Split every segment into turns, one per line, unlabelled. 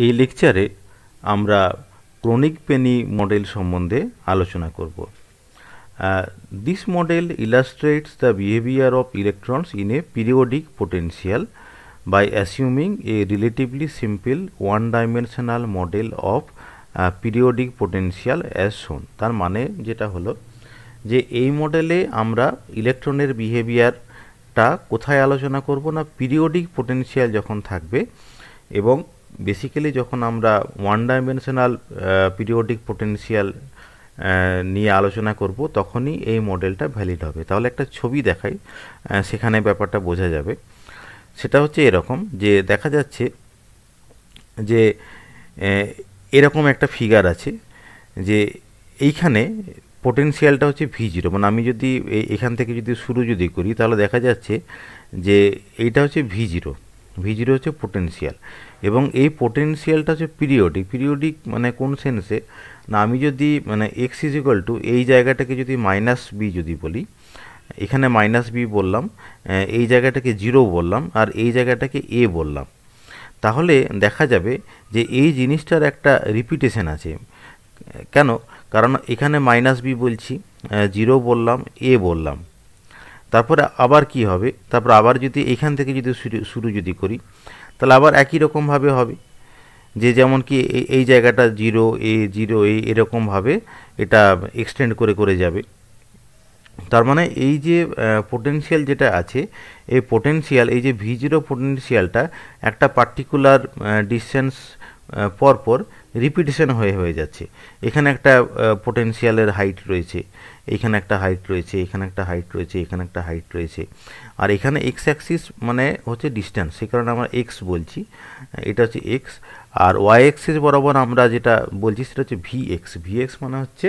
এই লেকচারে আমরা ক্রনিক পেনি মডেল সম্বন্ধে আলোচনা করব। This model illustrates the behavior of electrons in a periodic potential by assuming a relatively simple one-dimensional model of periodic potential as shown। তার মানে যেটা হলো যে এই মডেলে আমরা ইলেকট্রনের বিহেভিয়ারটা কোথায় আলোচনা করব না, পিরিয়ডিক পোটেনশিয়াল যখন থাকবে এবং বেসিক্যালি যখন আমরা ওয়ান ডাইমেনশনাল পিরিয়ডিক পোটেনশিয়াল নিয়ে আলোচনা করব তখনই এই মডেলটা ভ্যালিড হবে। তাহলে একটা ছবি দেখাই, সেখানে ব্যাপারটা বোঝা যাবে। সেটা হচ্ছে এরকম যে দেখা যাচ্ছে যে এরকম একটা ফিগার আছে যে এইখানে পোটেনশিয়ালটা হচ্ছে V0, মানে আমি যদি এখান থেকে যদি শুরু যদি করি তাহলে দেখা যাচ্ছে যে এইটা হচ্ছে V0 হচ্ছে পোটেনশিয়াল এবং এই পোটেনশিয়ালটা হচ্ছে পিরিয়ডিক মানে কোন সেন্সে না, আমি যদি মানে x ইজিক্যাল টু এই জায়গাটাকে যদি -b যদি বলি, এখানে -b বললাম, এই জায়গাটাকে 0 বললাম আর এই জায়গাটাকে a বললাম, তাহলে দেখা যাবে যে এই জিনিসটার একটা রিপিটেশন আছে। কেন? কারণ এখানে -b বলছি, 0 বললাম, a বললাম, তারপরে আবার কি হবে, তারপর আবার যদি এখান থেকে যদি শুরু যদি করি তাহলে আবার একই রকমভাবে হবে, যে যেমন কি এই জায়গাটা 0 a এরকমভাবে এটা এক্সটেন্ড করে করে যাবে। তার মানে এই যে পোটেনশিয়াল যেটা আছে, এই পোটেনশিয়াল, এই যে V0 পোটেনশিয়ালটা একটা পার্টিকুলার ডিস্টেন্স পরপর রিপিটেশন হয়ে যাচ্ছে। এখানে একটা পোটেনশিয়ালের হাইট রয়েছে, এইখানে একটা হাইট রয়েছে, এখানে একটা হাইট রয়েছে, এখানে একটা হাইট রয়েছে, আর এখানে এক্স অ্যাক্সিস মানে হচ্ছে ডিস্টেন্স, সেই কারণে আমরা এক্স বলছি, এটা হচ্ছে এক্স। আর ওয়াই অ্যাক্সিস বরাবর আমরা যেটা বলছি সেটা হচ্ছে ভিএক্স মানে হচ্ছে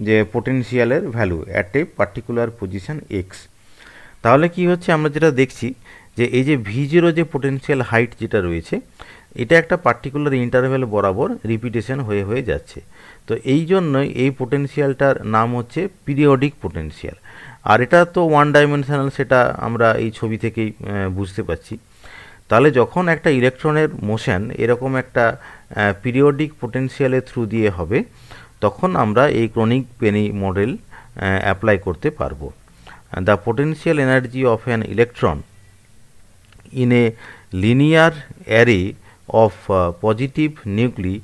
যে পোটেনশিয়ালের value at a particular position X. তাহলে কি হচ্ছে, আমরা যেটা দেখছি যে এই যে V0 যে পোটেনশিয়াল হাইট যেটা রয়েছে এটা একটা পার্টিকুলার ইন্টারভ্যাল বরাবর রিপিটেশন হয়ে যাচ্ছে। তো এই জন্যই এই পোটেনশিয়ালটার নাম হচ্ছে পিরিয়ডিক পোটেনশিয়াল। আর এটা তো ওয়ান ডাইমেনশনাল, সেটা আমরা এই ছবি থেকেই বুঝতে পারছি। তাহলে যখন একটা ইলেকট্রনের মোশন এরকম একটা পিরিয়ডিক পোটেনশিয়ালের থ্রু দিয়ে হবে তখন আমরা এই ক্রনিক পেনি মডেল অ্যাপ্লাই করতে পারবো। The potential energy of an electron in a linear array of positive nuclei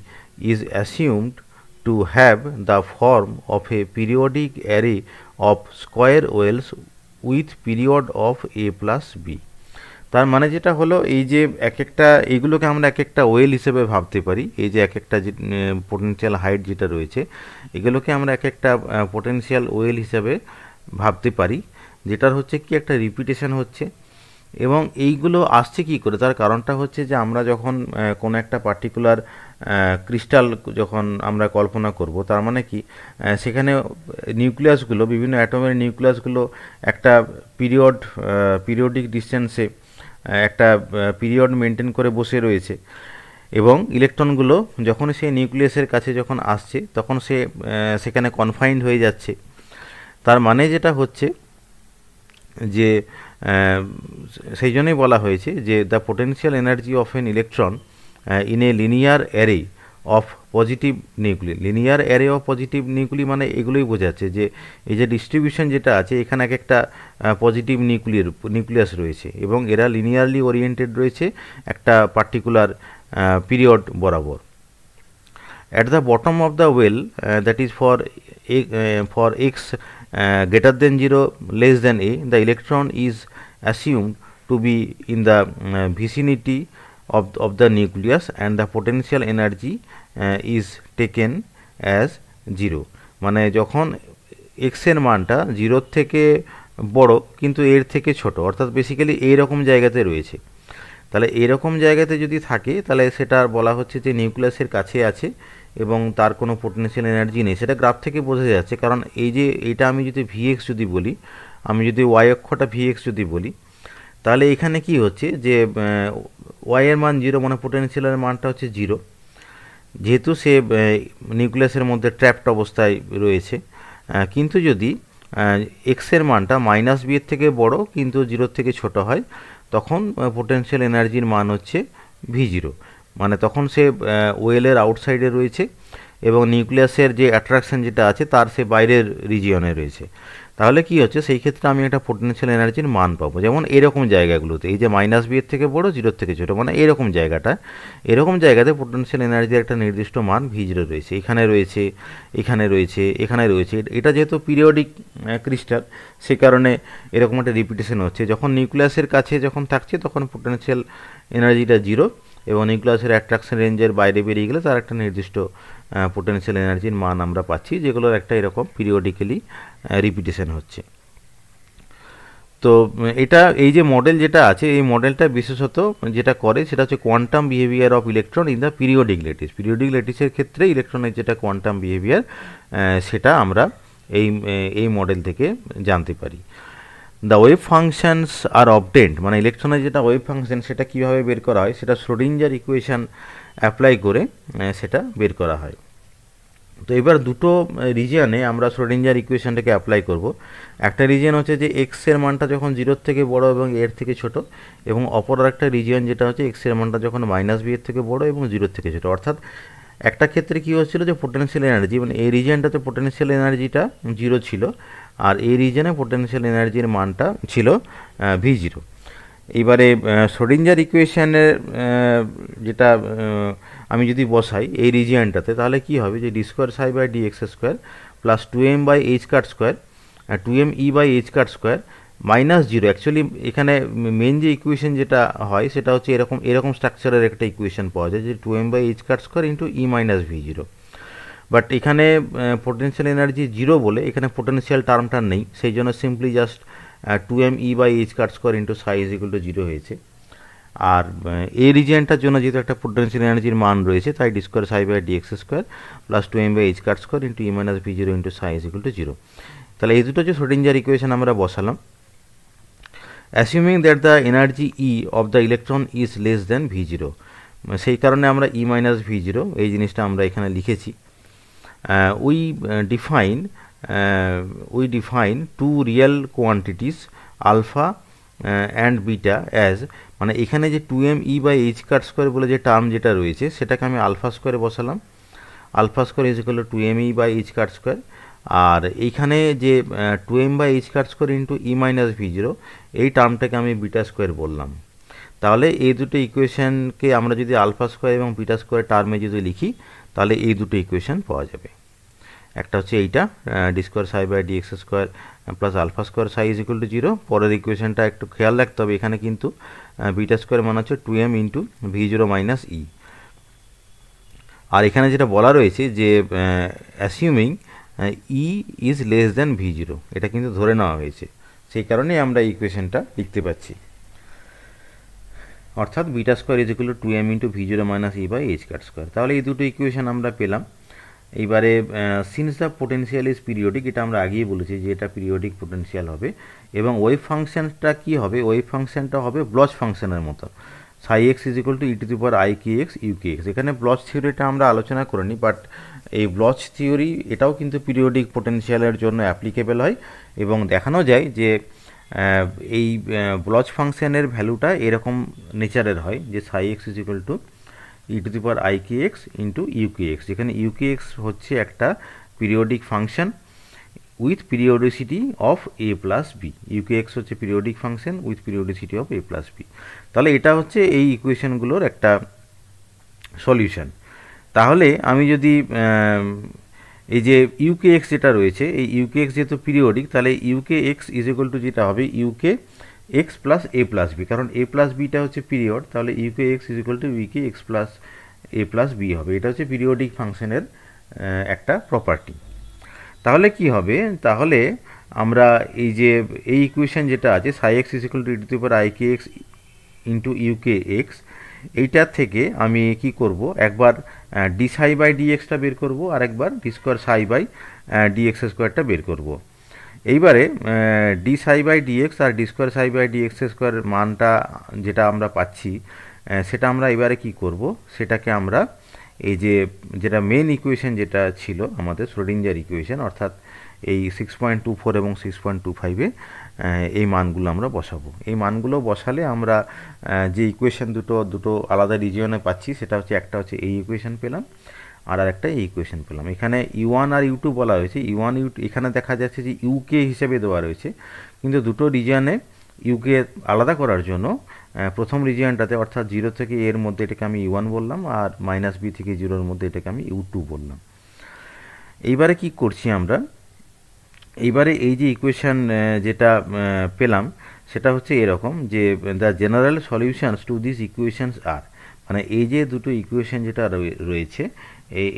is assumed to have the form of a periodic array of square wells with period of a plus b। তার মানে যেটা হলো এই যে এক একটা এইগুলোকে আমরা এক একটা ওয়েল হিসেবে ভাবতে পারি। এই যে এক একটা যে পোটেনশিয়াল হাইট যেটা রয়েছে এগুলোকে আমরা এক একটা পোটেনশিয়াল ওয়েল হিসেবে ভাবতে পারি, যেটার হচ্ছে কি একটা রিপিটেশন হচ্ছে। এবং এইগুলো আসছে কি করে, তার কারণটা হচ্ছে যে আমরা যখন কোনো একটা পার্টিকুলার ক্রিস্টাল যখন আমরা কল্পনা করব, তার মানে কি সেখানে নিউক্লিয়াসগুলো, বিভিন্ন অ্যাটমের নিউক্লিয়াসগুলো একটা পিরিয়ডিক ডিস্টেন্সে একটা পিরিয়ড মেনটেন করে বসে রয়েছে এবং ইলেকট্রনগুলো যখন সেই নিউক্লিয়াসের কাছে যখন আসছে তখন সেখানে কনফাইন্ড হয়ে যাচ্ছে। তার মানে যেটা হচ্ছে যে সেই জন্যই বলা হয়েছে যে the potential energy of N electron in a linear array of positive nuclei মানে এগুলোই বোঝাচ্ছে যে এই যে ডিস্ট্রিবিউশন যেটা আছে এখানে এক একটা পজিটিভ নিউক্লিয়াস রয়েছে এবং এরা লিনিয়ারলি ওরিয়েন্টেড রয়েছে একটা পার্টিকুলার পিরিয়ড বরাবর। At the bottom of the well, that is for x greater than 0 less than a, the electron is assumed to be in the vicinity of the nucleus and the potential energy is taken as 0। মানে যখন x এর মানটা 0 থেকে বড় কিন্তু এর থেকে ছোট, অর্থাৎ বেসিক্যালি এইরকম জায়গাতে রয়েছে, তাহলে এরকম জায়গাতে যদি থাকে তাহলে সেটা বলা হচ্ছে যে নিউক্লিয়াসের কাছে আছে এবং তার কোনো পোটেনশিয়াল এনার্জি নেই। সেটা গ্রাফ থেকে বোঝা যাচ্ছে, কারণ এই যে এটা আমি যদি ভিএক্স যদি বলি, আমি যদি ওয়াই অক্ষটা ভিএক্স যদি বলি তাহলে এখানে কি হচ্ছে যে ওয়াই এর মান 0 মানে পোটেনশিয়ালের মানটা হচ্ছে 0, যেহেতু সে নিউক্লিয়াসের মধ্যে ট্র্যাপড অবস্থায় রয়েছে। কিন্তু যদি এক্সের মানটা -b এর থেকে বড় কিন্তু 0 থেকে ছোট হয় তখন পোটেনশিয়াল এনার্জির মান হচ্ছে V0। মানে তখন সে ওয়েলের আউটসাইডে রয়েছে এবং নিউক্লিয়াসের যে অ্যাট্রাকশন যেটা আছে তার সে বাইরের রিজিয়নে রয়েছে। তাহলে কি হচ্ছে, সেই ক্ষেত্রে আমি একটা পোটেনশিয়াল এনার্জির মান পাবো। যেমন এরকম জায়গাগুলোতে, এই যে মাইনাস বি এর থেকে বড়, জিরোর থেকে ছোটো, মানে এরকম জায়গাতে পোটেনশিয়াল এনার্জির একটা নির্দিষ্ট মান ভি জিরো রয়েছে। এখানে রয়েছে, এখানে রয়েছে, এখানে রয়েছে। এটা যেহেতু পিরিয়ডিক ক্রিস্টাল, সে কারণে এরকম একটা রিপিটেশন হচ্ছে। যখন নিউক্লিয়াসের কাছে যখন থাকছে তখন পোটেনশিয়াল এনার্জিটা জিরো, এবং নিউক্লিয়াসের অ্যাট্রাকশন রেঞ্জের বাইরে বেরিয়ে গেলে তার একটা নির্দিষ্ট পোটেনশিয়াল এনার্জির মান আমরা পাচ্ছি, যেগুলোর একটা এরকম পিরিয়ডিক্যালি রিপিটেশন হচ্ছে। তো এটা, এই যে মডেল যেটা আছে, এই মডেলটা বিশেষত যেটা করে সেটা হচ্ছে quantum behaviour of electron in the periodic lattice. Periodic ল্যাটিসের ক্ষেত্রে ইলেকট্রনের যেটা কোয়ান্টাম বিহেভিয়ার, সেটা আমরা এই মডেল থেকে জানতে পারি। The wave functions are obtained, মানে ইলেকট্রনের যেটা ওয়েভ ফাংশন সেটা কীভাবে বের করা হয়, সেটা শ্রোডিঞ্জার ইকুয়েশান অ্যাপ্লাই করে সেটা বের করা হয়। তো এবার দুটো রিজিয়নে আমরা শ্রোডিঞ্জার ইকুয়েশনটাকে অ্যাপ্লাই করব। একটা রিজিয়ন হচ্ছে যে এক্সের মানটা যখন জিরোর থেকে বড় এবং এর থেকে ছোট, এবং অপর একটা রিজিয়ন যেটা হচ্ছে এক্সের মানটা যখন মাইনাস বি এর থেকে বড় এবং জিরোর থেকে ছোট। অর্থাৎ একটা ক্ষেত্রে কী হচ্ছিল যে পোটেনশিয়াল এনার্জি, মানে এই রিজিয়নটাতে পোটেনশিয়াল এনার্জিটা জিরো ছিল, আর এই রিজিয়নে পোটেনশিয়াল এনার্জির মানটা ছিল ভি জিরো। এইবারে শ্রোডিঞ্জার ইকুয়েশনের যেটা আমি যদি বসাই এই রিজিয়নটাতে, তাহলে কি হবে যে d square psi by D x square plus 2m by H cut square, 2m E by H cut square minus zero. Actually এখানে মেন যে ইকুয়েশন যেটা হয় সেটা হচ্ছে এরকম স্ট্রাকচারের একটা ইকুয়েশন পাওয়া যায়, যে 2m by H cut square into E minus V zero. But এখানে পোটেনশিয়াল এনার্জি জিরো বলে এখানে পোটেনশিয়াল টার্মটা নেই, সেই জন্য simply just 2m E by H cut square into psi is equal to zero হয়েছে। আর এই রিজিয়নটার জন্য যেহেতু একটা পোটেনশিয়াল এনার্জির মান রয়েছে, তাই d square psi by D x square plus 2m by H cut square into E minus V zero into psi is equal to zero. তাহলে এই দুটো হচ্ছে শ্রোডিঞ্জার ইকুয়েশন আমরা বসালাম। Assuming that the energy E of the electron is less than V zero, সেই কারণে আমরা ই minus V zero এই জিনিসটা আমরা এখানে লিখেছি। We define two real quantities alpha and beta as, মানে এখানে যে 2m E by H cut square বলে যে টার্ম যেটা রয়েছে সেটাকে আমি আলফা স্কোয়ারে বসালাম। Alpha square is equal to 2m E by H cut square, আর এইখানে যে 2m by H cut square into E minus V zero এই টার্মটাকে আমি বিটা স্কোয়ার বললাম। তাহলে এই দুটো ইকুয়েশনকে আমরা যদি আলফা স্কোয়ার এবং বিটা স্কোয়ার টার্মে যদি লিখি, তাহলে এই দুটো ইকুয়েশন পাওয়া যাবে। একটা হচ্ছে এইটা d square psi by D x square plus alpha square psi is equal to zero. পরের ইকুয়েশনটা একটু খেয়াল রাখতে হবে, এখানে কিন্তু বিটা স্কোয়ার মানে হচ্ছে 2m into V zero minus E. আর এখানে যেটা বলা রয়েছে যে assuming E is less than V zero, এটা কিন্তু ধরে নেওয়া হয়েছে, সেই কারণেই আমরা এই ইকুয়েশনটা লিখতে পাচ্ছি। অর্থাৎ beta square is equal to 2m into V zero minus E by H cut square. তাহলে এই দুটো ইকুয়েশন আমরা পেলাম। এইবারে since the potential is periodic, এটা আমরা আগেই বলেছি যে এটা পিরিয়ডিক পোটেনশিয়াল হবে, এবং ওয়েভ ফাংশনটা কি হবে, ওয়েভ ফাংশনটা হবে ব্লচ ফাংশনের মতো, psi x is equal to E to the power I K x u K x. এখানে ব্লচ থিওরিটা আমরা আলোচনা করিনি, বাট এই ব্লচ থিওরি এটাও কিন্তু পিরিয়ডিক পোটেনশিয়ালের জন্য অ্যাপ্লিকেবল হয়, এবং দেখানো যায় যে এই ব্লচ ফাংশনের ভ্যালুটা এরকম নেচারের হয় যে psi x is equal to E to the power I K X into U K X, যেখানে ইউ কে এক্স হচ্ছে একটা periodic function with periodicity of A plus B. U K X হচ্ছে periodic function with periodicity of A plus B. তাহলে এটা হচ্ছে এই ইকুয়েশনগুলোর একটা solution. তাহলে আমি যদি এই যে ইউকে এক্স যেটা রয়েছে, এই ইউকে এক্স যেহেতু পিরিয়ডিক, তাহলে u k x is equal to যেটা হবে u k x plus a plus b, কারণ এ প্লাস বিটা হচ্ছে পিরিয়ড, তাহলে u k x is equal to u k x plus a plus b হবে। এটা হচ্ছে পিরিয়ডিক ফাংশনের একটা প্রপার্টি। তাহলে কি হবে, তাহলে আমরা এই যে এই ইকুয়েশন যেটা আছে সাই x is equal to E to the power I K X into UK x, এইটার থেকে আমি কি করব, একবার D psi by D extra বের করব, আর একবার D square psi by D X স্কোয়ারটা বের করব। এইবারে D psi by D X আর D square psi by D X স্কোয়ারের মানটা যেটা আমরা পাচ্ছি, সেটা আমরা এবারে কি করব, সেটাকে আমরা এই যে যেটা মেন ইকুয়েশন যেটা ছিল আমাদের শ্রোডিঞ্জার ইকুয়েশন, অর্থাৎ এই 6.24 এবং 6.25-এ এই মানগুলো আমরা বসাবো। এই মানগুলো বসালে আমরা যে ইকুয়েশন দুটো আলাদা রিজিয়নে পাচ্ছি, সেটা হচ্ছে একটা হচ্ছে এই ইকুয়েশন পেলাম, আর একটা এই ইকুয়েশন পেলাম। এখানে U1 আর U2 বলা হয়েছে। U1 U2 এখানে দেখা যাচ্ছে যে ইউকে হিসেবে দেওয়া রয়েছে, কিন্তু দুটো রিজিয়নে ইউকে আলাদা করার জন্য প্রথম রিজিয়নটাতে অর্থাৎ 0 থেকে এর মধ্যে এটাকে আমি U1 বললাম, আর -b থেকে 0-এর মধ্যে এটাকে আমি U2 বললাম। এইবারে কি করছি আমরা, এইবারে এই যে ইকুয়েশন যেটা পেলাম সেটা হচ্ছে এরকম যে the general solutions to this equations are, মানে এই যে দুটো ইকুয়েশন যেটা রয়েছে,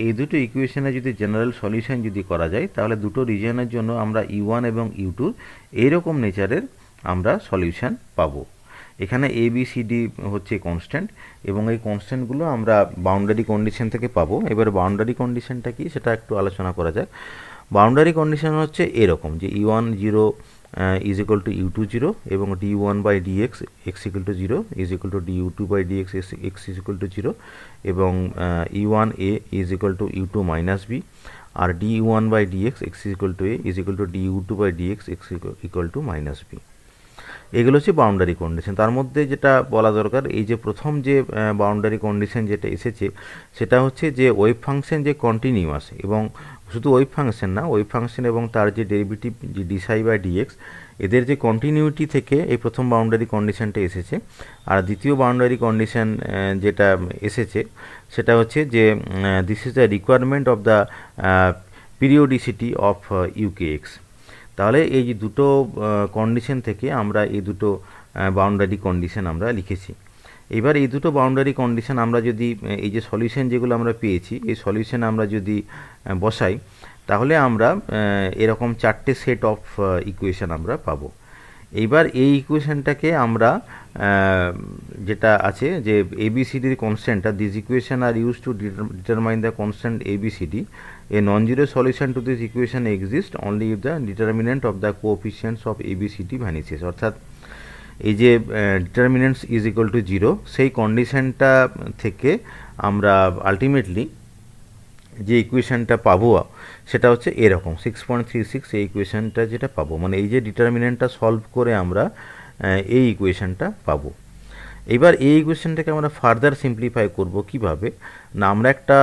এই দুটো ইকুয়েশনে যদি জেনারেল সলিউশন যদি করা যায়, তাহলে দুটো রিজিয়নের জন্য আমরা U1 এবং U2 এইরকম নেচারের আমরা সলিউশন পাবো। এখানে ABCD হচ্ছে কনস্ট্যান্ট, এবং এই কনস্ট্যান্টগুলো আমরা বাউন্ডারি কন্ডিশন থেকে পাবো। এবার বাউন্ডারি কন্ডিশনটা কি সেটা একটু আলোচনা করা যাক। বাউন্ডারি কন্ডিশন হচ্ছে এরকম যে E1 0 is equal to U2 0, এবং du1/dx x equal to 0 is equal to du2/dx x is equal to 0, এবং E1a is equal to U2 minus b, আর du1/dx x is equal to a is equal to du2/dx x equal to minus b। এগুলো হচ্ছে boundary condition. তার মধ্যে যেটা বলা দরকার, এই যে প্রথম যে বাউন্ডারি কন্ডিশন যেটা এসেছে সেটা হচ্ছে যে ওয়েভ ফাংশন যে কন্টিনিউয়াস, এবং শুধু ওয়েভ ফাংশন না, ওয়েভ ফাংশন এবং তার যে ডেরিভেটিভ যে dψ/dx, এদের যে কন্টিনিউটি থেকে এই প্রথম বাউন্ডারি কন্ডিশনটা এসেছে। আর দ্বিতীয় বাউন্ডারি কন্ডিশন যেটা এসেছে সেটা হচ্ছে যে this is the requirement of the periodicity of UKX। তাহলে এই যে দুটো কন্ডিশন থেকে আমরা এই দুটো বাউন্ডারি কন্ডিশন আমরা লিখেছি। এবার এই দুটো বাউন্ডারি কন্ডিশন আমরা যদি এই যে সলিউশন যেগুলো আমরা পেয়েছি, এই সলিউশন আমরা যদি বসাই, তাহলে আমরা এরকম চারটে সেট অফ ইকুয়েশন আমরা পাবো। এইবার এই ইকুয়েশনটাকে আমরা যেটা আছে যে ABCDর কনস্ট্যান্টটা, this equation are use to determine the constant ABCD, a non-zero solution to this equation exists only if the determinant of the coefficients of ABCD vanishes। অর্থাৎ এই যে ডিটারমিনেন্টস ইজ ইকুয়াল টু 0, সেই কন্ডিশনটা থেকে আমরা আলটিমেটলি যে ইকুয়েশনটা পাবো সেটা হচ্ছে এরকম 6.36, এই ইকুয়েশনটা যেটা পাবো, মানে এই যে ডিটারমিনেন্টটা সলভ করে আমরা এই ইকুয়েশনটা পাবো। এবার এই ইকুয়েশনটাকে আমরা ফার্দার সিম্পলিফাই করব কিভাবে না, আমরা একটা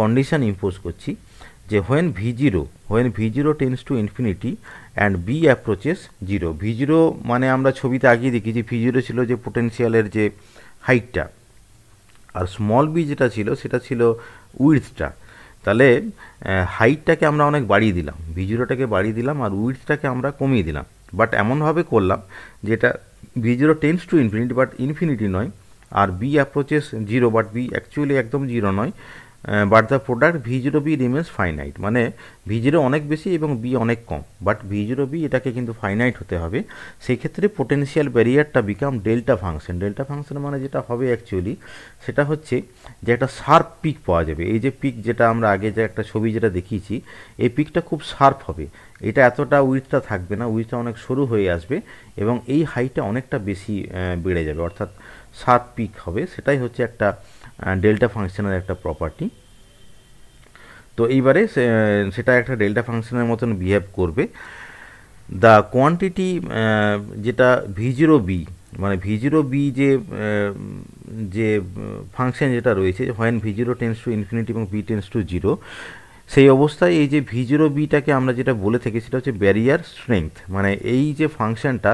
কন্ডিশন ইম্পোজ করছি যে when V0 tends to infinity and B approaches 0। V0 মানে আমরা ছবিতে আগেই দেখি যে V0 ছিল যে পোটেনশিয়ালের যে হাইটটা, আর স্মল b যেটা ছিল সেটা ছিল উইডথটা। তাহলে হাইটটাকে আমরা অনেক বাড়িয়ে দিলাম, V0টাকে বাড়িয়ে দিলাম, আর উইডথটাকে আমরা কমিয়ে দিলাম। বাট এমনভাবে করলাম যেটা V0 tends to infinity but infinity নয়, আর B approaches 0 but B actually একদম 0 নয়, but the product V0b remains finite, মানে V0 অনেক বেশি এবং B অনেক কম, বাট V0b এটাকে কিন্তু ফাইনাইট হতে হবে। সেই ক্ষেত্রে পোটেনশিয়াল ব্যারিয়ারটা become delta function. Delta function মানে যেটা হবে অ্যাকচুয়ালি সেটা হচ্ছে যে একটা শার্প পিক পাওয়া যাবে। এই যে পিক যেটা আমরা আগে যে একটা ছবি যেটা দেখিয়েছি, এই পিকটা খুব শার্প হবে। এটা এতটা উইডথটা থাকবে না, উইডথটা অনেক সরু হয়ে আসবে, এবং এই হাইটটা অনেকটা বেশি বেড়ে যাবে, অর্থাৎ শার্প পিক হবে। সেটাই হচ্ছে একটা ডেল্টা ফাংশনের একটা প্রপার্টি। তো এইবারে সেটা একটা ডেল্টা ফাংশনের মতন বিহেভ করবে। দ্য কোয়ান্টিটি যেটা V0b, মানে V0b যে ফাংশন যেটা রয়েছে when V0 tends to infinity এবং B টেন্ডস টু 0, সেই অবস্থায় এই যে V0bটাকে আমরা যেটা বলে থাকি সেটা হচ্ছে ব্যারিয়ার স্ট্রেংথ, মানে এই যে ফাংশনটা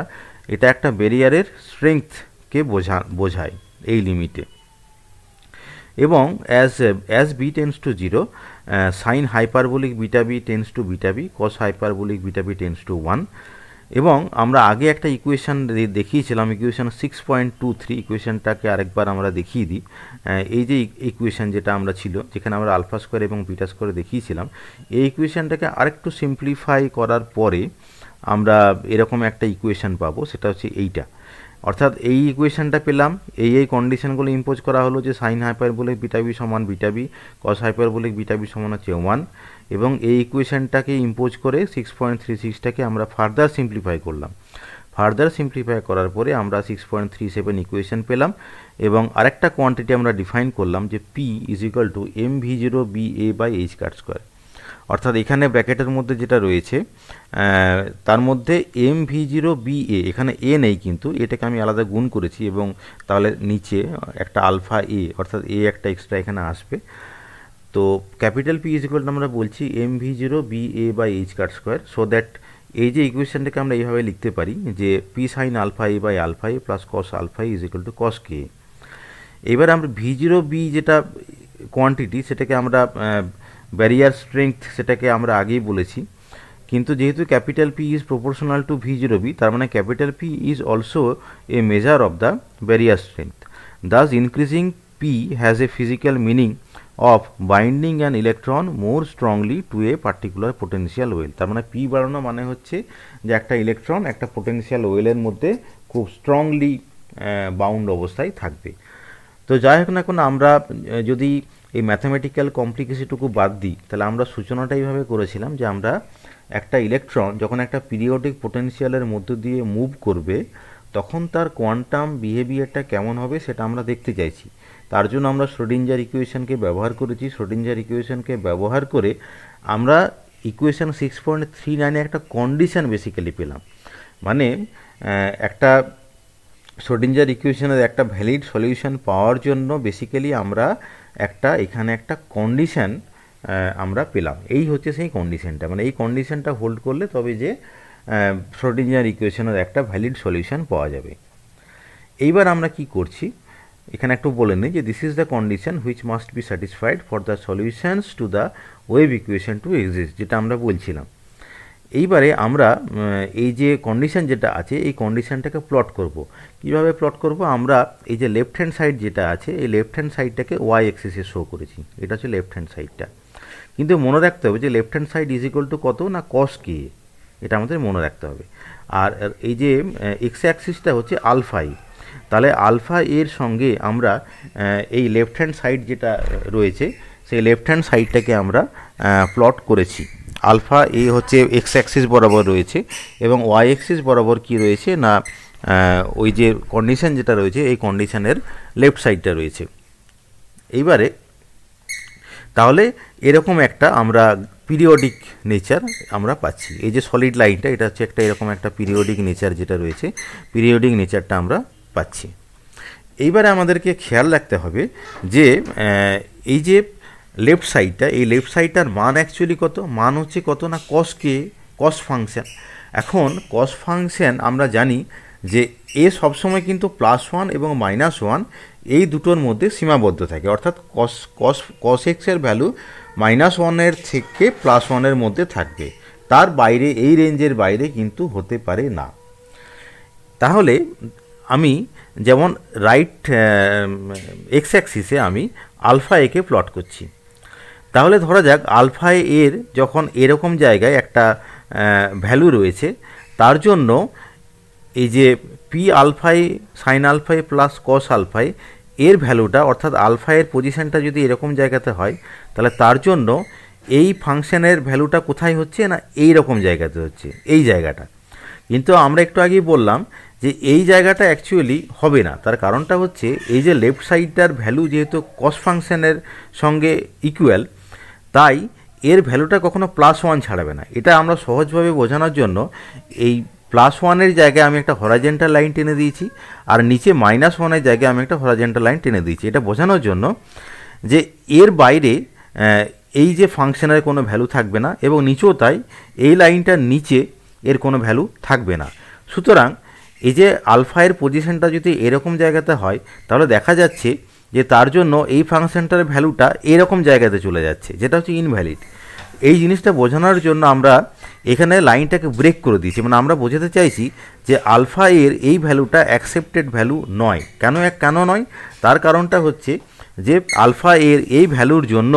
এটা একটা ব্যারিয়ারের স্ট্রেংথকে বোঝায় এই লিমিটে। এবং as b tends to 0, sine hyperbolic beta b tends to beta b, cos hyperbolic beta b tends to 1। এবং আমরা আগে একটা ইকুয়েশন দেখিয়েছিলাম, ইকুয়েশন 6.23, ইকুয়েশনটাকে আরেকবার আমরা দেখিয়ে দিই। এই যে ইকুয়েশন যেটা আমরা ছিল, যেখানে আমরা আলফা স্কোয়ার এবং বিটা স্কোয়ার দেখিয়েছিলাম, এই ইকুয়েশনটাকে আরেকটু সিম্পলিফাই করার পরে আমরা এরকম একটা ইকুয়েশন পাবো, সেটা হচ্ছে এইটা। অর্থাৎ এই ইকুয়েশনটা পেলাম, এই কন্ডিশনগুলো ইম্পোজ করা হলো যে সাইন হাইপারবোলিক বিটা বি সমান beta b, cos hyperbolic beta b সমান হচ্ছে 1, এবং এই ইকুয়েশনটাকে ইম্পোজ করে 6.36টাকে আমরা ফার্দার সিম্পলিফাই করলাম। ফার্দার সিম্পলিফাই করার পরে আমরা 6.37 ইকুয়েশন পেলাম, এবং আরেকটা কোয়ান্টিটি আমরা ডিফাইন করলাম যে P is equal two mV0 BA/h²। অর্থাৎ এখানে ব্র্যাকেটের মধ্যে যেটা রয়েছে তার মধ্যে MV0BA, এখানে এ নেই কিন্তু এটাকে আমি আলাদা গুণ করেছি, এবং তাহলে নিচে একটা আলফা এ অর্থাৎ এ একটা এক্সট্রা এখানে আসবে। তো capital P is equal two আমরা বলছি MV0BA/h² সো দ্যাট এই যে ইকুয়েশনটাকে আমরা এইভাবে লিখতে পারি যে P sine alpha A by alpha A plus cos alpha is equal to cos K. এবার আমরা V0B যেটা কোয়ান্টিটি সেটাকে আমরা ব্যারিয়ার স্ট্রেংথ সেটাকে আমরা আগেই বলেছি, কিন্তু যেহেতু capital P is proportional to V0B, তার মানে capital P is also a measure of the barrier strength. Thus increasing P has a physical meaning of binding an electron more strongly to a particular potential well. তার মানে P বাড়ানো মানে হচ্ছে যে একটা electron একটা পোটেনশিয়াল ওয়েলের মধ্যে খুব স্ট্রংলি বাউন্ড অবস্থায় থাকবে। তো যাই হোক না কেন, আমরা যদি এই ম্যাথামেটিক্যাল কমপ্লিকেসিটুকু বাদ দিই তাহলে আমরা সূচনাটা এইভাবে করেছিলাম যে আমরা একটা ইলেকট্রন যখন একটা পিরিয়ডিক পোটেনশিয়ালের মধ্য দিয়ে মুভ করবে তখন তার কোয়ান্টাম বিহেভিয়ারটা কেমন হবে সেটা আমরা দেখতে চাইছি। তার জন্য আমরা শ্রোডিঞ্জার ইকুয়েশনকে ব্যবহার করেছি। শ্রোডিঞ্জার ইকুয়েশনকে ব্যবহার করে আমরা ইকুয়েশন 6.39 একটা কন্ডিশন বেসিক্যালি পেলাম। মানে একটা শ্রোডিঞ্জার ইকুয়েশনের একটা ভ্যালিড সলিউশন পাওয়ার জন্য বেসিক্যালি আমরা এখানে একটা কন্ডিশন আমরা পেলাম। এই হচ্ছে সেই কন্ডিশনটা, মানে এই কন্ডিশনটা হোল্ড করলে তবে যে শ্রোডিঞ্জার ইকুয়েশনের একটা ভ্যালিড সলিউশন পাওয়া যাবে। এইবার আমরা কি করছি এখানে একটু বলে নিই যে this is the condition which must be satisfied for the solutions to the wave equation to exist, যেটা আমরা বলছিলাম। এইবারে আমরা এই যে কন্ডিশন যেটা আছে এই কন্ডিশনটাকে প্লট করব। কিভাবে প্লট করব? আমরা এই যে লেফট হ্যান্ড সাইড যেটা আছে এই লেফট হ্যান্ড সাইডটাকে ওয়াই অ্যাক্সিসে শো করেছি, এটা হচ্ছে লেফট হ্যান্ড সাইডটা। কিন্তু মনে রাখতে হবে যে left hand side is equal two কত না কস কে, এটা আমাদের মনে রাখতে হবে। আর এই যে এক্স অ্যাক্সিসটা হচ্ছে আলফা ই, তাহলে আলফা এর সঙ্গে আমরা এই লেফট হ্যান্ড সাইড যেটা রয়েছে সেই লেফট হ্যান্ড সাইডটাকে আমরা প্লট করেছি। আলফা এ হচ্ছে এক্স অ্যাক্সিস বরাবর রয়েছে এবং ওয়াই অ্যাক্সিস বরাবর কি রয়েছে না ওই যে কন্ডিশন যেটা রয়েছে এই কন্ডিশনের লেফট সাইডটা রয়েছে। এইবারে তাহলে এরকম একটা আমরা পিরিয়ডিক নেচার আমরা পাচ্ছি। এই যে সলিড লাইনটা এটা হচ্ছে একটা এরকম একটা পিরিয়ডিক নেচার যেটা রয়েছে, পিরিয়ডিক নেচারটা আমরা পাচ্ছি। এইবারে আমাদেরকে খেয়াল রাখতে হবে যে এই যে লেফট সাইডটা এই লেফট সাইডটার মান অ্যাকচুয়ালি কত, মান হচ্ছে কত না কস কে, কস ফাংশন। এখন কস ফাংশন আমরা জানি যে এ সবসময় কিন্তু +1 এবং -1 এই দুটোর মধ্যে সীমাবদ্ধ থাকে, অর্থাৎ কস এক্সের ভ্যালু -1 থেকে +1 মধ্যে থাকবে, তার বাইরে এই রেঞ্জের বাইরে কিন্তু হতে পারে না। তাহলে আমি যেমন রাইট এক্স অ্যাক্সিসে আমি আলফা একে প্লট করছি, তাহলে ধরা যাক আলফা এর যখন এরকম জায়গায় একটা ভ্যালু রয়েছে তার জন্য এই যে পি আলফাই সাইন আলফাই প্লাস কস আলফাই এর ভ্যালুটা অর্থাৎ আলফা এর পজিশানটা যদি এরকম জায়গাতে হয় তাহলে তার জন্য এই ফাংশনের ভ্যালুটা কোথায় হচ্ছে না এই রকম জায়গাতে হচ্ছে, এই জায়গাটা। কিন্তু আমরা একটু আগেই বললাম যে এই জায়গাটা অ্যাকচুয়ালি হবে না, তার কারণটা হচ্ছে এই যে লেফট সাইডটার ভ্যালু যেহেতু কস ফাংশনের সঙ্গে ইকুয়াল, তাই এর ভ্যালুটা কখনো +1 ছাড়াবে না। এটা আমরা সহজভাবে বোঝানোর জন্য এই +1 জায়গায় আমি একটা হরাইজন্টাল লাইন টেনে দিয়েছি আর নিচে -1 জায়গায় আমি একটা হরাইজন্টাল লাইন টেনে দিয়েছি, এটা বোঝানোর জন্য যে এর বাইরে এই যে ফাংশনের কোনো ভ্যালু থাকবে না এবং নিচেও তাই এই লাইনটার নিচে এর কোনো ভ্যালু থাকবে না। সুতরাং এই যে আলফা এর পজিশনটা যদি এরকম জায়গাতে হয় তাহলে দেখা যাচ্ছে যে তার জন্য এই ফাংশনটার ভ্যালুটা এরকম জায়গাতে চলে যাচ্ছে, যেটা হচ্ছে ইনভ্যালিড। এই জিনিসটা বোঝানোর জন্য আমরা এখানে লাইনটাকে ব্রেক করে দিয়েছি, মানে আমরা বোঝাতে চাইছি যে আলফা এর এই ভ্যালুটা অ্যাকসেপ্টেড ভ্যালু নয়। কেন নয়? তার কারণটা হচ্ছে যে আলফা এর এই ভ্যালুর জন্য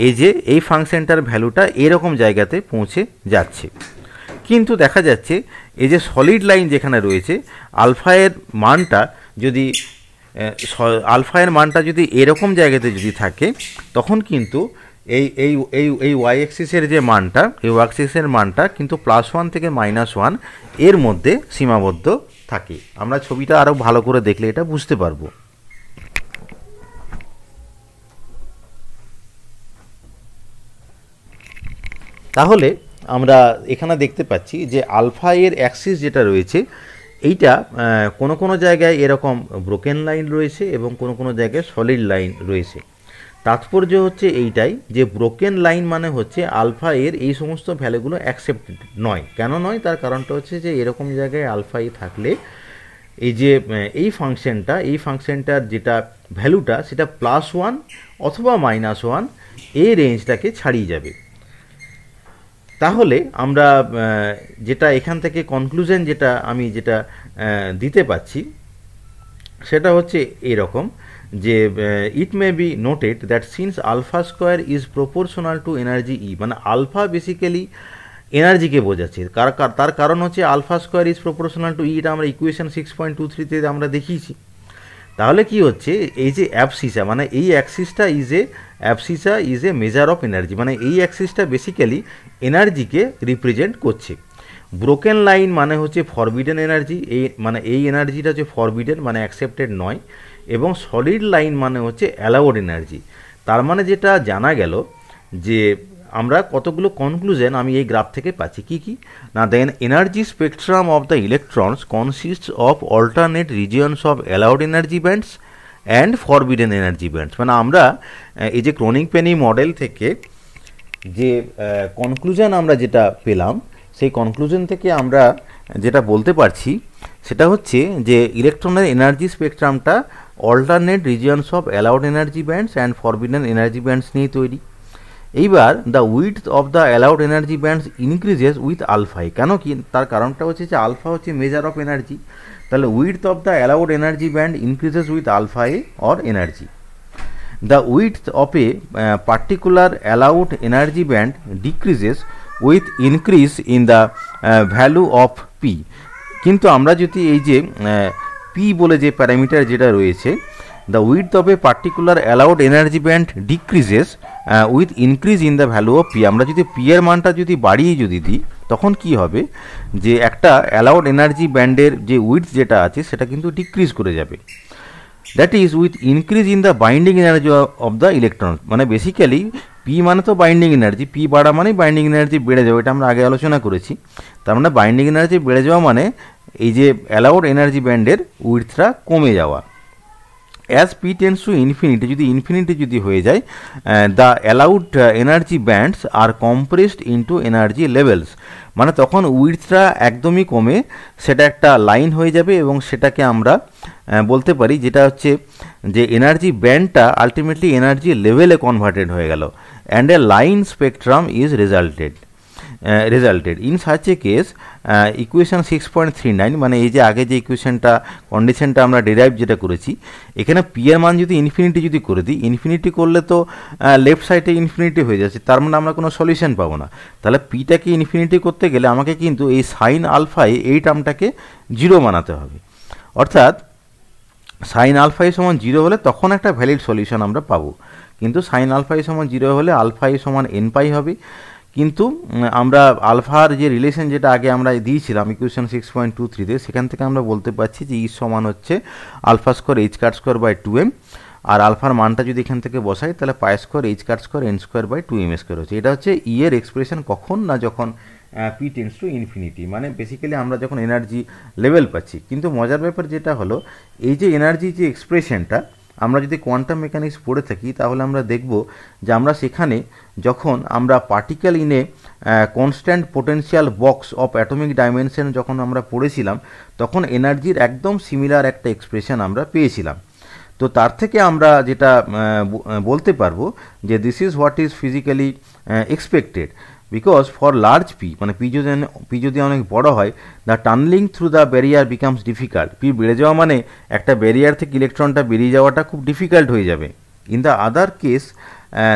এই যে এই ফাংশনটার ভ্যালুটা এরকম জায়গাতে পৌঁছে যাচ্ছে। কিন্তু দেখা যাচ্ছে এই যে সলিড লাইন যেখানে রয়েছে আলফা এর মানটা যদি এরকম জায়গাতে যদি থাকে তখন কিন্তু এই ওয়াই অ্যাক্সিসের যে মানটা এই ওয়াই অ্যাক্সিসের মানটা কিন্তু +1 থেকে -1 এর মধ্যে সীমাবদ্ধ থাকে। আমরা ছবিটা আরও ভালো করে দেখলে এটা বুঝতে পারবো। তাহলে আমরা এখানে দেখতে পাচ্ছি যে আলফা এর অ্যাক্সিস যেটা রয়েছে এইটা কোনো কোনো জায়গায় এরকম ব্রোকেন লাইন রয়েছে এবং কোনো কোনো জায়গায় সলিড লাইন রয়েছে। তাৎপর্য হচ্ছে এইটাই যে ব্রোকেন লাইন মানে হচ্ছে আলফা এর এই সমস্ত ভ্যালুগুলো অ্যাকসেপ্টেড নয়। কেন নয় তার কারণটা হচ্ছে যে এরকম জায়গায় আলফা এ থাকলে এই যে এই ফাংশনটার যেটা ভ্যালুটা সেটা +1 অথবা -1 এই রেঞ্জটাকে ছাড়িয়ে যাবে। তাহলে আমরা যেটা এখান থেকে কনক্লুশন যেটা আমি যেটা দিতে পাচ্ছি সেটা হচ্ছে এরকম যে it may be noted that since alpha square is proportional to energy E, মানে আলফা বেসিক্যালি এনার্জিকে বোঝাচ্ছে। তার কারণ হচ্ছে alpha square is proportional to E, এটা আমরা ইকুয়েশন 6.23-তে আমরা দেখিয়েছি। তাহলে কি হচ্ছে এই যে অ্যাবসিসা মানে এই অ্যাক্সিসটা is a measure of energy, মানে এই অ্যাক্সিসটা বেসিক্যালি এনার্জিকে রিপ্রেজেন্ট করছে। ব্রোকেন লাইন মানে হচ্ছে ফরবিডেন এনার্জি, এই এনার্জিটা হচ্ছে ফরবিডেন মানে অ্যাকসেপ্টেড নয়, এবং সলিড লাইন মানে হচ্ছে অ্যালাউড এনার্জি। তার মানে যেটা জানা গেল যে আমরা কতগুলো কনক্লুশন আমি এই গ্রাফ থেকে পাচ্ছি কি না, then energy spectrum of the electrons consists of alternate regions of allowed energy bands and forbidden energy bands. মানে আমরা এই যে ক্রনিক পেনি মডেল থেকে যে কনক্লুশন আমরা যেটা পেলাম সেই কনক্লুশন থেকে আমরা যেটা বলতে পারছি সেটা হচ্ছে যে ইলেকট্রনের এনার্জি স্পেকট্রামটা alternate regions of allowed energy bands and forbidden energy bands নিয়ে তৈরি। এইবার the width of the allowed energy bands increases with alpha. কেন কি তার কারণটা হচ্ছে যে আলফা হচ্ছে মেজার অফ এনার্জি, তাহলে width of the allowed energy band increases with alpha A or energy. The width of a particular allowed energy band decreases with increase in the value of P। কিন্তু আমরা যদি এই যে P বলে যে parameter যেটা রয়েছে, the width of a particular allowed energy band decreases with increase in the value of P, আমরা যদি P এর মানটা যদি বাড়িয়ে যদি দিই তখন কি হবে যে একটা অ্যালাউড এনার্জি ব্যান্ডের যে উইডথ যেটা আছে সেটা কিন্তু ডিক্রিজ করে যাবে। That is with increase in the binding energy of the electron, মানে বেসিক্যালি পি মানে তো বাইন্ডিং এনার্জি, পি বাড়া মানে বাইন্ডিং এনার্জি বেড়ে যাবে, এটা আমরা আগে আলোচনা করেছি। তার মানে বাইন্ডিং এনার্জি বেড়ে যাওয়া মানে এই যে অ্যালাউড এনার্জি ব্যান্ডের উইডথটা কমে যাওয়া। As P tends to infinity, যদি ইনফিনিটি যদি হয়ে যায় the allowed energy bands are compressed into energy levels, মানে তখন উইডথটা একদমই কমে সেটা একটা লাইন হয়ে যাবে এবং সেটাকে আমরা বলতে পারি যেটা হচ্ছে যে এনার্জি ব্যান্ডটা আলটিমেটলি এনার্জি লেভেলে কনভার্টেড হয়ে গেল and a line spectrum is resulted in such a case. Equation 6.39 মানে এই যে আগে যে ইকুয়েশনটা কন্ডিশনটা আমরা ডিরাইভ যেটা করেছি, এখানে পি এর মান যদি ইনফিনিটি যদি করে দিই, ইনফিনিটি করলে তো লেফট সাইডে ইনফিনিটি হয়ে যাচ্ছে, তার মানে আমরা কোনো সলিউশন পাবো না। তাহলে পিটাকে ইনফিনিটি করতে গেলে আমাকে কিন্তু এই সাইন আলফায় এই টার্মটাকে 0 বানাতে হবে, অর্থাৎ সাইন আলফা এ সমান 0 হলে তখন একটা ভ্যালিড সলিউশন আমরা পাবো। কিন্তু সাইন আলফা এ সমান 0 হলে আলফা এ সমান এন পাই হবে। কিন্তু আমরা আলফার যে রিলেশন যেটা আগে আমরা দিয়েছিলাম ইকুয়েশন 6.23-তে, সেখান থেকে আমরা বলতে পারছি যে ই সমান হচ্ছে alpha square h cut square by 2m, আর আলফার মানটা যদি এখান থেকে বসাই তাহলে pi square h cut square n square by 2m square হচ্ছে। এটা হচ্ছে ই এর এক্সপ্রেশন কখন না যখন পি টেন্স টু ইনফিনিটি, মানে বেসিক্যালি আমরা যখন এনার্জি লেভেল পাচ্ছি। কিন্তু মজার ব্যাপার যেটা হলো এই যে এনার্জি যে এক্সপ্রেশনটা আমরা যদি কোয়ান্টাম মেকানিক্স পড়ে থাকি তাহলে আমরা দেখব যে আমরা সেখানে যখন আমরা particle in a constant potential box of atomic dimension যখন আমরা পড়েছিলাম তখন এনার্জির একদম সিমিলার একটা এক্সপ্রেশন আমরা পেয়েছিলাম। তো তার থেকে আমরা যেটা বলতে পারবো যে this is what is physically expected, because for large P মানে পি যদি অনেক বড় হয় the tunnelling through the barrier becomes difficult. P বেড়ে যাওয়া মানে একটা ব্যারিয়ার থেকে ইলেকট্রনটা বেরিয়ে যাওয়াটা খুব ডিফিকাল্ট হয়ে যাবে। In the other case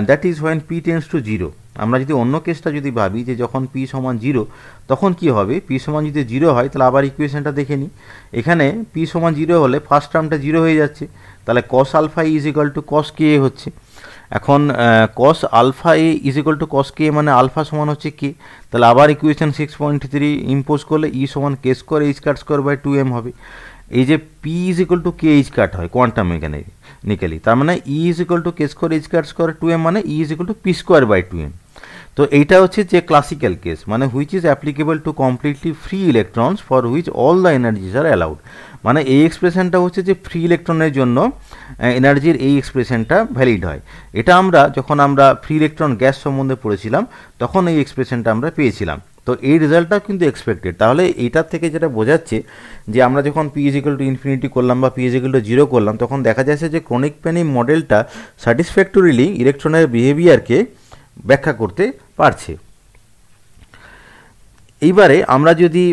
that is when P tends two 0। আমরা যদি অন্য কেসটা যদি ভাবি যে যখন পি সমান 0 তখন কি হবে, পি সমান যদি 0 হয় তাহলে আবার ইকুয়েশনটা দেখে নিই। এখানে পি সমান 0 হলে ফার্স্ট টার্মটা 0 হয়ে যাচ্ছে, তাহলে cos alpha is equal to cos k হচ্ছে। এখন cos alpha a is equal to cos k মানে আলফা সমান হচ্ছে কে, তাহলে আবার ইকুয়েশন 6.3 ইম্পোজ করলে ই সমান k squared h cut square by 2m হবে। এই যে P is equal to k h cut হয় কোয়ান্টাম মেকানিক্যালি, তার মানে E is equal to k squared h cut square 2m মানে E is equal to P squared by 2m। তো এইটা হচ্ছে যে ক্লাসিক্যাল কেস, মানে which is applicable to completely free electrons for which all the energies are allowed. মানে এই এক্সপ্রেশনটা হচ্ছে যে ফ্রি ইলেকট্রনের জন্য এনার্জির এই এক্সপ্রেশনটা ভ্যালিড হয়। এটা আমরা যখন আমরা ফ্রি ইলেকট্রন গ্যাস সম্বন্ধে পড়েছিলাম তখন এই এক্সপ্রেশনটা আমরা পেয়েছিলাম। তো এই রেজাল্টটাও কিন্তু এক্সপেক্টেড। তাহলে এইটার থেকে যেটা বোঝাচ্ছে যে আমরা যখন P is equal to infinity করলাম বা পি ইজ ইকুয়াল টু 0 করলাম, তখন দেখা যাচ্ছে যে ক্রনিক পেনি মডেলটা স্যাটিসফ্যাক্টরিলি ইলেকট্রনের বিহেভিয়ারকে ব্যাখ্যা করতে পারছে। এইবারে আমরা যদি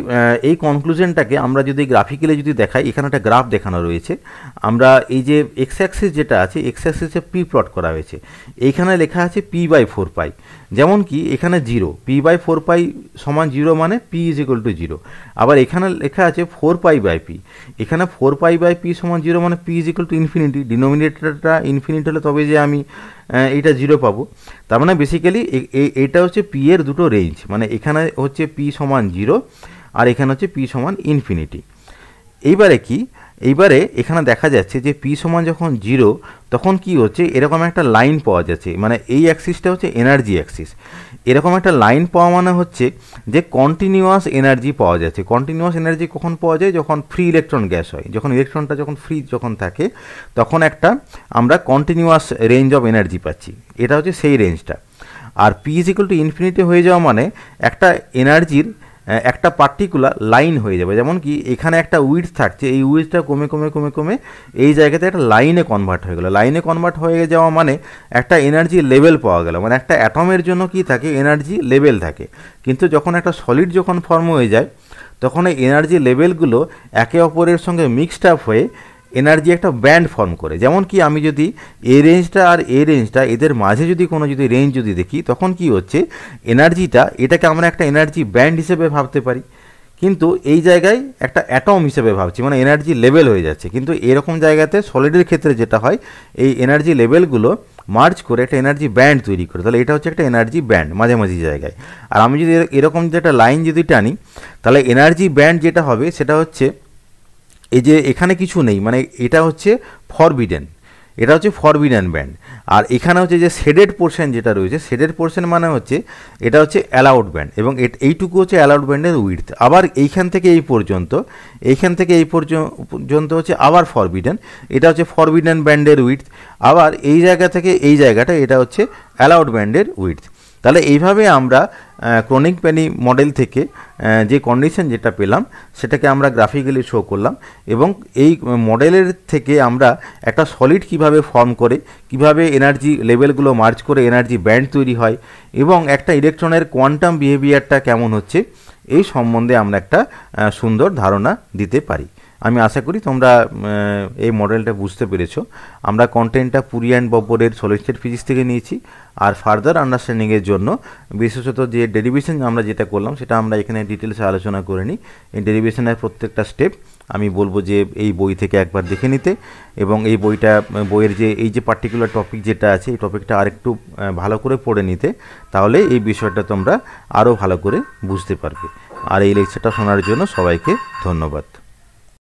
এই কনক্লুশনটাকে আমরা যদি গ্রাফিক্যালি যদি দেখাই, এখানে একটা গ্রাফ দেখানো রয়েছে। আমরা এই যে এক্স অ্যাক্সিস যেটা আছে, এক্স অ্যাক্সিসে পি প্লট করা হয়েছে, এইখানে লেখা আছে পি বাই 4 পাই, যেমন কি এখানে 0, পি বাই 4 পাই সমান 0 মানে পি ইজ ইকুয়াল টু 0। আবার এখানে লেখা আছে 4 পাই বাই পি, এখানে 4 পাই বাই পি সমান 0 মানে P is equal to infinity. ডিনোমিনেটরটা ইনফিনিটি হলে তবে যে আমি এইটা 0 পাবো। তার মানে বেসিক্যালি এটা হচ্ছে পি এর দুটো রেঞ্জ, মানে এখানে হচ্ছে পি সমান 0 আর এখানে হচ্ছে পি সমান ইনফিনিটি। এইবারে কি, এইবারে এখানে দেখা যাচ্ছে যে পি সমান যখন 0 তখন কি হচ্ছে, এরকম একটা লাইন পাওয়া যাচ্ছে, মানে এই অ্যাক্সিসটা হচ্ছে এনার্জি অ্যাক্সিস। এরকম একটা লাইন পাওয়া মানে হচ্ছে যে কন্টিনিউয়াস এনার্জি পাওয়া যাচ্ছে। কন্টিনিউয়াস এনার্জি কখন পাওয়া যায়, যখন ফ্রি ইলেকট্রন গ্যাস হয়, যখন ইলেকট্রনটা যখন ফ্রি যখন থাকে তখন একটা আমরা কন্টিনিউয়াস রেঞ্জ অফ এনার্জি পাচ্ছি, এটা হচ্ছে সেই রেঞ্জটা। আর P is equal to infinity হয়ে যাওয়া মানে একটা এনার্জির একটা পার্টিকুলার লাইন হয়ে যাবে, যেমন কি এখানে একটা উইডথ থাকছে, এই উইডথটা কমে কমে কমে কমে এই জায়গাতে একটা লাইনে কনভার্ট হয়ে গেল। লাইনে কনভার্ট হয়ে যাওয়া মানে একটা এনার্জি লেভেল পাওয়া গেল, মানে একটা অ্যাটমের জন্য কি থাকে, এনার্জি লেভেল থাকে। কিন্তু যখন একটা সলিড যখন ফর্ম হয়ে যায় তখন এই এনার্জি লেভেলগুলো একে অপরের সঙ্গে মিক্সড আপ হয়ে এনার্জি একটা ব্যান্ড ফর্ম করে। যেমন কি আমি যদি এই রেঞ্জটা আর এই রেঞ্জটা এদের মাঝে যদি কোনো যদি রেঞ্জ যদি দেখি, তখন কি হচ্ছে এনার্জিটা, এটাকে আমরা একটা এনার্জি ব্যান্ড হিসেবে ভাবতে পারি, কিন্তু এই জায়গায় একটা অ্যাটম হিসেবে ভাবছি, মানে এনার্জি লেভেল হয়ে যাচ্ছে। কিন্তু এরকম জায়গাতে সলিডের ক্ষেত্রে যেটা হয়, এই এনার্জি লেভেলগুলো মার্জ করে একটা এনার্জি ব্যান্ড তৈরি করে, তাহলে এটা হচ্ছে একটা এনার্জি ব্যান্ড মাঝামাঝি জায়গায়। আর আমি যদি এরকম যে একটা লাইন যদি টানি, তাহলে এনার্জি ব্যান্ড যেটা হবে সেটা হচ্ছে এই যে এখানে কিছু নেই, মানে এটা হচ্ছে ফরবিডেন, এটা হচ্ছে ফরবিডেন ব্যান্ড। আর এখানে হচ্ছে যে শেডেড পোর্শন যেটা রয়েছে, শেডেড পোর্শন মানে হচ্ছে এটা হচ্ছে অ্যালাউড ব্যান্ড, এবং এইটুকু হচ্ছে অ্যালাউড ব্যান্ডের উইডথ। আবার এইখান থেকে এই পর্যন্ত, এইখান থেকে এই পর্যন্ত হচ্ছে আবার ফরবিডেন, এটা হচ্ছে ফরবিডেন ব্যান্ডের উইডথ। আবার এই জায়গা থেকে এই জায়গাটা এটা হচ্ছে অ্যালাউড ব্যান্ডের উইডথ। তাহলে এইভাবে আমরা ক্রনিক পেনি মডেল থেকে যে কন্ডিশন যেটা পেলাম সেটাকে আমরা গ্রাফিক্যালি শো করলাম, এবং এই মডেলের থেকে আমরা একটা সলিড কিভাবে ফর্ম করে, কিভাবে এনার্জি লেভেলগুলো মার্জ করে এনার্জি ব্যান্ড তৈরি হয়, এবং একটা ইলেকট্রনের কোয়ান্টাম বিহেভিয়ারটা কেমন হচ্ছে, এই সম্বন্ধে আমরা একটা সুন্দর ধারণা দিতে পারি। আমি আশা করি তোমরা এই মডেলটা বুঝতে পেরেছো। আমরা কন্টেন্টটা পুরি অ্যান্ড বব্বরের সলিড স্টেট ফিজিক্স থেকে নিয়েছি, আর ফার্দার আন্ডারস্ট্যান্ডিংয়ের জন্য বিশেষত যে ডেরিভেশন আমরা যেটা করলাম সেটা আমরা এখানে ডিটেলসে আলোচনা করে নিই। এই ডেরিভেশনের প্রত্যেকটা স্টেপ আমি বলবো যে এই বই থেকে একবার দেখে নিতে, এবং এই বইয়ের যে এই যে পার্টিকুলার টপিক যেটা আছে এই টপিকটা আরেকটু ভালো করে পড়ে নিতে, তাহলে এই বিষয়টা তোমরা আরও ভালো করে বুঝতে পারবে। আর এই লেকচারটা শোনার জন্য সবাইকে ধন্যবাদ।